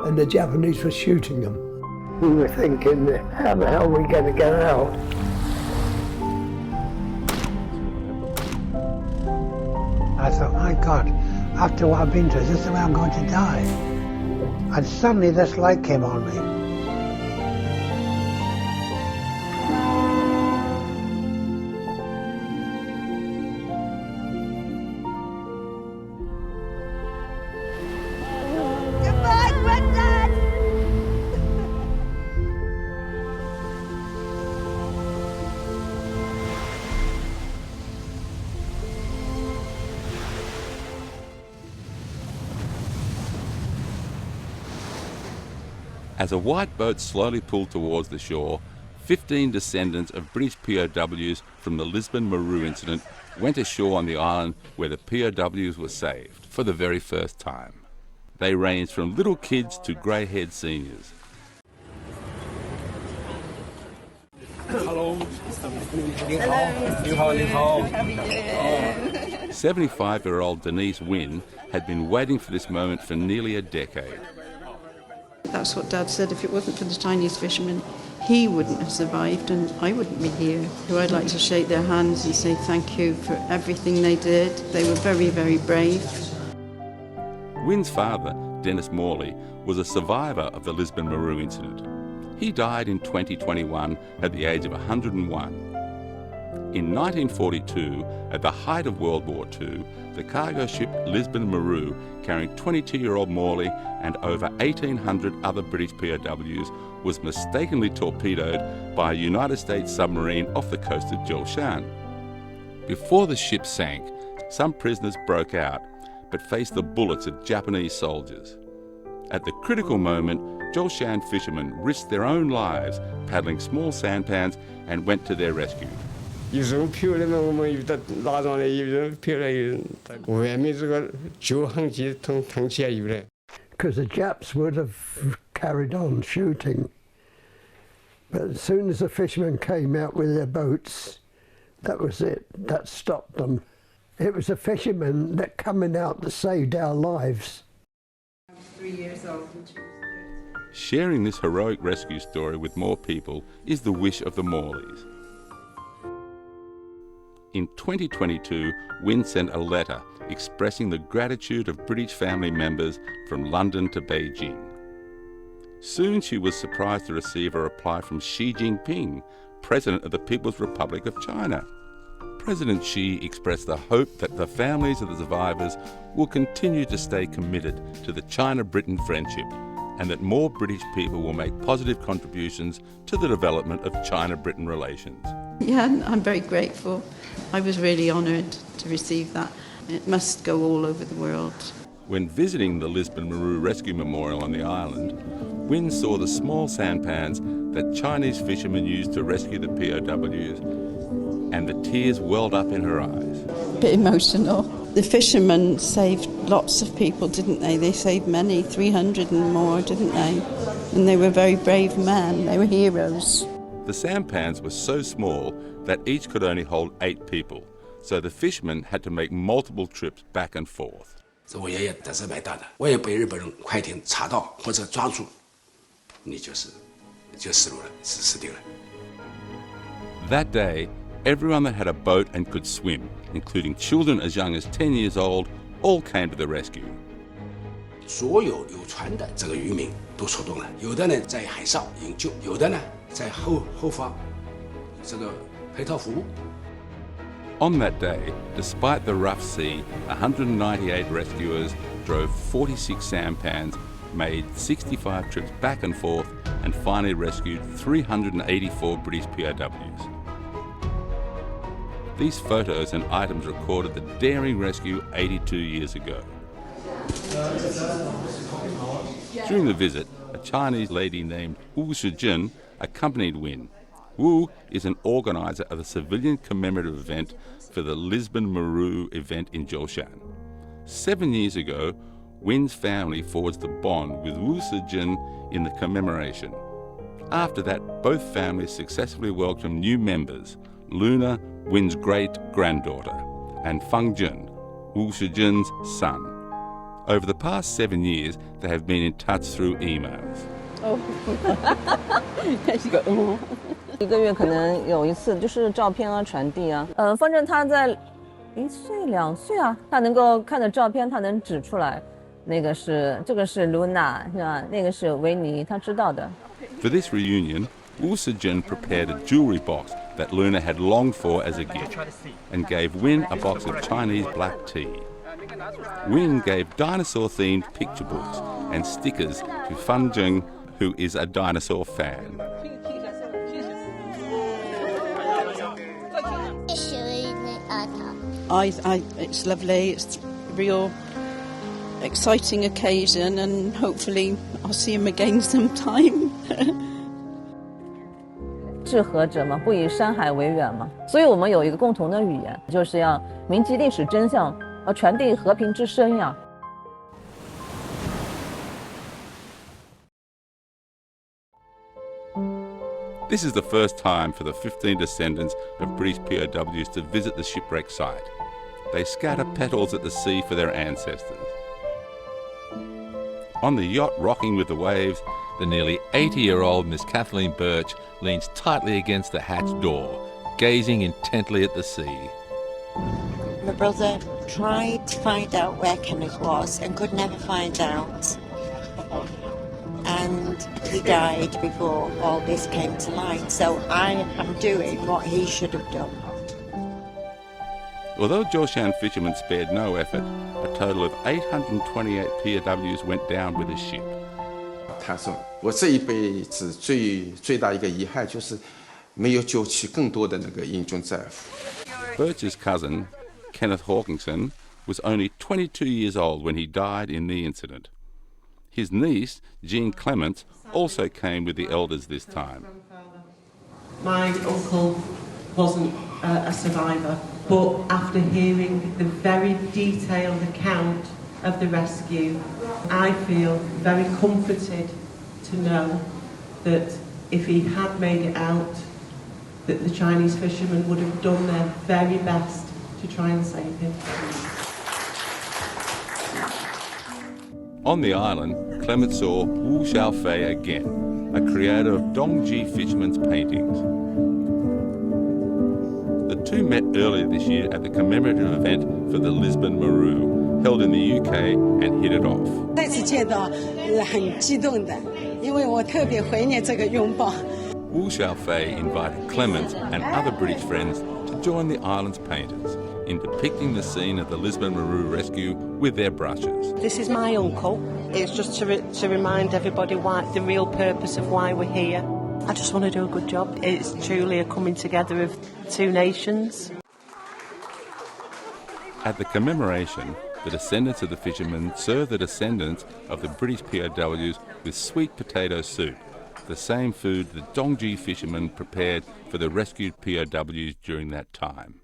and the Japanese were shooting them. We were thinking, how the hell are we going to get out? I thought, my God, after what I've been through, is this the way I'm going to die? And suddenly this light came on me. As a white boat slowly pulled towards the shore, 15 descendants of British POWs from the Lisbon Maru incident went ashore on the island where the POWs were saved for the very first time. They ranged from little kids to grey-haired seniors. Hello. 75-year-old Denise Wynne had been waiting for this moment for nearly a decade. That's what Dad said. If it wasn't for the Chinese fishermen, he wouldn't have survived and I wouldn't be here. So I'd like to shake their hands and say thank you for everything they did. They were very, very brave. Wynne's father, Dennis Morley, was a survivor of the Lisbon Maru incident. He died in 2021 at the age of 101. In 1942, at the height of World War II, the cargo ship Lisbon Maru, carrying 22-year-old Morley and over 1,800 other British POWs, was mistakenly torpedoed by a United States submarine off the coast of Zhoushan. Before the ship sank, some prisoners broke out, but faced the bullets of Japanese soldiers. At the critical moment, Zhoushan fishermen risked their own lives paddling small sampans and went to their rescue. 有时候漂亮的我们有的拉上来，有人漂亮有人外面这个救航机腾起来有嘞。 Because the Japs would have carried on shooting. But as soon as the fishermen came out with their boats, that was it. That stopped them. It was the fishermen that coming out that saved our lives. 3 years old. Sharing this heroic rescue story with more people is the wish of the Morleys. In 2022, Wynne sent a letter expressing the gratitude of British family members from London to Beijing. Soon she was surprised to receive a reply from Xi Jinping, President of the People's Republic of China. President Xi expressed the hope that the families of the survivors will continue to stay committed to the China-Britain friendship and that more British people will make positive contributions to the development of China-Britain relations. Yeah, I'm very grateful. I was really honoured to receive that. It must go all over the world. When visiting the Lisbon Maru Rescue Memorial on the island, Wynne saw the small sampans that Chinese fishermen used to rescue the POWs, and the tears welled up in her eyes. A bit emotional. The fishermen saved lots of people, didn't they? They saved many, 300 and more, didn't they? And they were very brave men. They were heroes. The sampans were so small that each could only hold 8 people, so the fishermen had to make multiple trips back and forth. 是我爷爷得知买到的，我也被日本人快艇查到或者抓住，你就死路了，死定了。 That day, everyone that had a boat and could swim, including children as young as 10 years old, all came to the rescue. 所有有船的这个渔民都出动了，有的呢在海上营救，有的呢在后方这个配套服务。 On that day, despite the rough sea, 198 rescuers drove 46 sampans, made 65 trips back and forth, and finally rescued 384 British POWs. These photos and items recorded the daring rescue 82 years ago. During the visit, a Chinese lady named Wu Shijin accompanied Wynne. Wu is an organizer of the civilian commemorative event for the Lisbon Maru event in Zhoushan. 7 years ago, Wynne's family forged a bond with Wu Shijin in the commemoration. After that, both families successfully welcomed new members, Luna, Wynne's great-granddaughter, and Feng Jun, Wu Shijin's son. Over the past 7 years, they have been in touch through emails. 1个月可能有一次，就是照片啊、传递啊。反正他在1岁、2岁啊，他能够看着照片，他能指出来，这个是 Luna 是吧？那个是维尼，他知道的。For this reunion, Wu Sijun prepared a jewellery box that Luna had longed for as a gift and gave Win a box of Chinese black tea. Win gave dinosaur-themed picture books and stickers to Fan Zheng, who is a dinosaur fan. It's lovely. It's a real exciting occasion, and hopefully I'll see him again sometime. 治和者嘛，不以山海为远嘛，所以我们有一个共同的语言，就是要铭记历史真相，传递和平之声呀。This is the first time for the 15 descendants of British POWs to visit the shipwreck site. They scatter petals at the sea for their ancestors. On the yacht rocking with the waves, the nearly 80-year-old Miss Kathleen Birch leans tightly against the hatch door, gazing intently at the sea. My brother tried to find out where Kenneth was and could never find out. And he died before all this came to light, so I am doing what he should have done. Although Zhoushan fishermen spared no effort, a total of 828 POWs went down with the ship. 他说：“我这一辈子最大一个遗憾就是没有救起更多的那个英军战俘。” Birch's cousin, Kenneth Hawkinson, was only 22 years old when he died in the incident. His niece, Jean Clement, also came with the elders this time. My uncle wasn't a survivor, but after hearing the very detailed account of the rescue, I feel very comforted to know that if he had made it out, that the Chinese fishermen would have done their very best to try and save him. On the island, Clement saw Wu Xiaofei again, a creator of Dongji fishermen's paintings. The two met earlier this year at the commemorative event for the Lisbon Maru, held in the UK, and hit it off. 再次见到很激动的，因为我特别怀念这个拥抱。 Wu Xiaofei invited Clement and other British friends to join the island's painters in depicting the scene of the Lisbon Maru rescue with their brushes. This is my uncle. It's just to remind everybody why the real purpose of why we're here. I just want to do a good job. It's truly a coming together of two nations. At the commemoration, the descendants of the fishermen served the descendants of the British POWs with sweet potato soup, the same food the Dongji fishermen prepared for the rescued POWs during that time.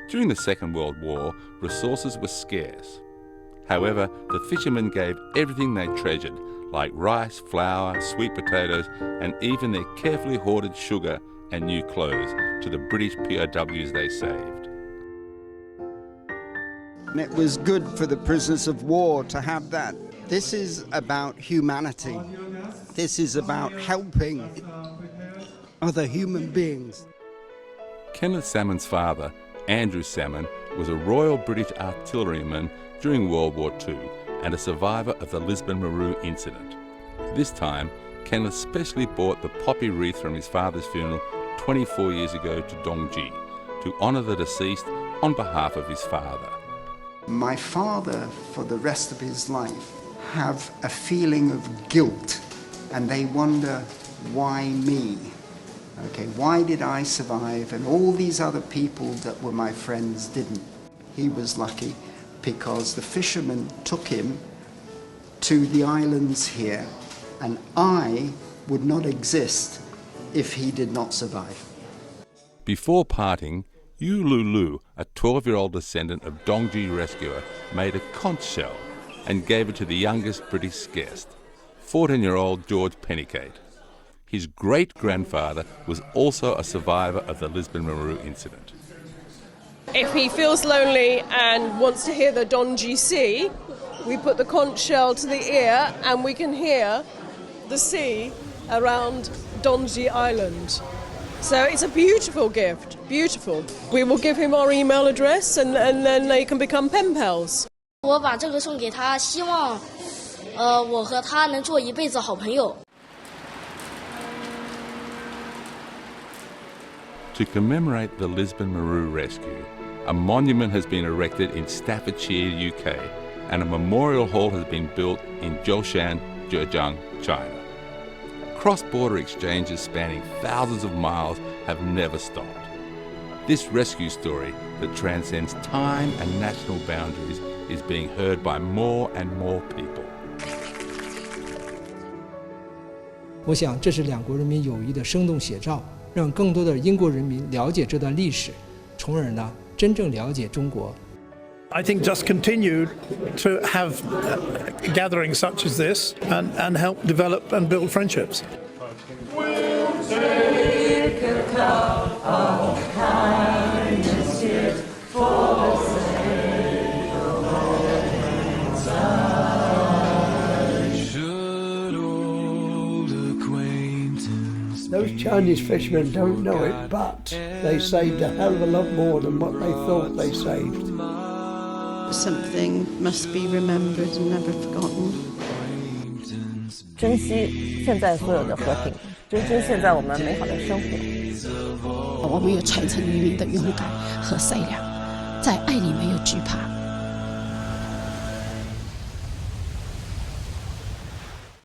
During the Second World War, resources were scarce. However, the fishermen gave everything they treasured, like rice, flour, sweet potatoes, and even their carefully hoarded sugar and new clothes to the British POWs they saved. It was good for the prisoners of war to have that. This is about humanity. This is about helping other human beings. Kenneth Salmon's father, Andrew Salmon, was a Royal British artilleryman during World War II and a survivor of the Lisbon Maru incident. This time, Kenneth specially bought the poppy wreath from his father's funeral 24 years ago to Dongji to honour the deceased on behalf of his father. My father, for the rest of his life, have a feeling of guilt, and they wonder, why me? Okay, why did I survive and all these other people that were my friends didn't? He was lucky because the fishermen took him to the islands here, and I would not exist if he did not survive. Before parting, Yu Lulu, a 12-year-old descendant of Dongji rescuer, made a conch shell and gave it to the youngest British guest, 14-year-old George Pennicate. His great-grandfather was also a survivor of the Lisbon Maru incident. If he feels lonely and wants to hear the Dongji Sea, we put the conch shell to the ear and we can hear the sea around Donji Island. So it's a beautiful gift, beautiful. We will give him our email address and then they can become pen pals. 我把这个送给他，希望我和他能做一辈子好朋友。 To commemorate the Lisbon Maru rescue, a monument has been erected in Staffordshire, UK, and a memorial hall has been built in Zhoushan, Zhejiang, China. Cross-border exchanges spanning thousands of miles have never stopped. This rescue story that transcends time and national boundaries is being heard by more and more people. 我想这是两国人民友谊的生动写照，让更多的英国人民了解这段历史，从而呢真正了解中国。 I think just continue to have gatherings such as this and help develop and build friendships. We'll take account of kindness did for the sake of mankind. Should old acquaintance. Those Chinese fishermen don't know it, but they saved a hell of a lot more than what they thought they saved. Something must be remembered and never forgotten. 珍惜现在所有的和平，珍惜现在我们美好的生活。我们要传承渔民的勇敢和善良，在爱里没有惧怕。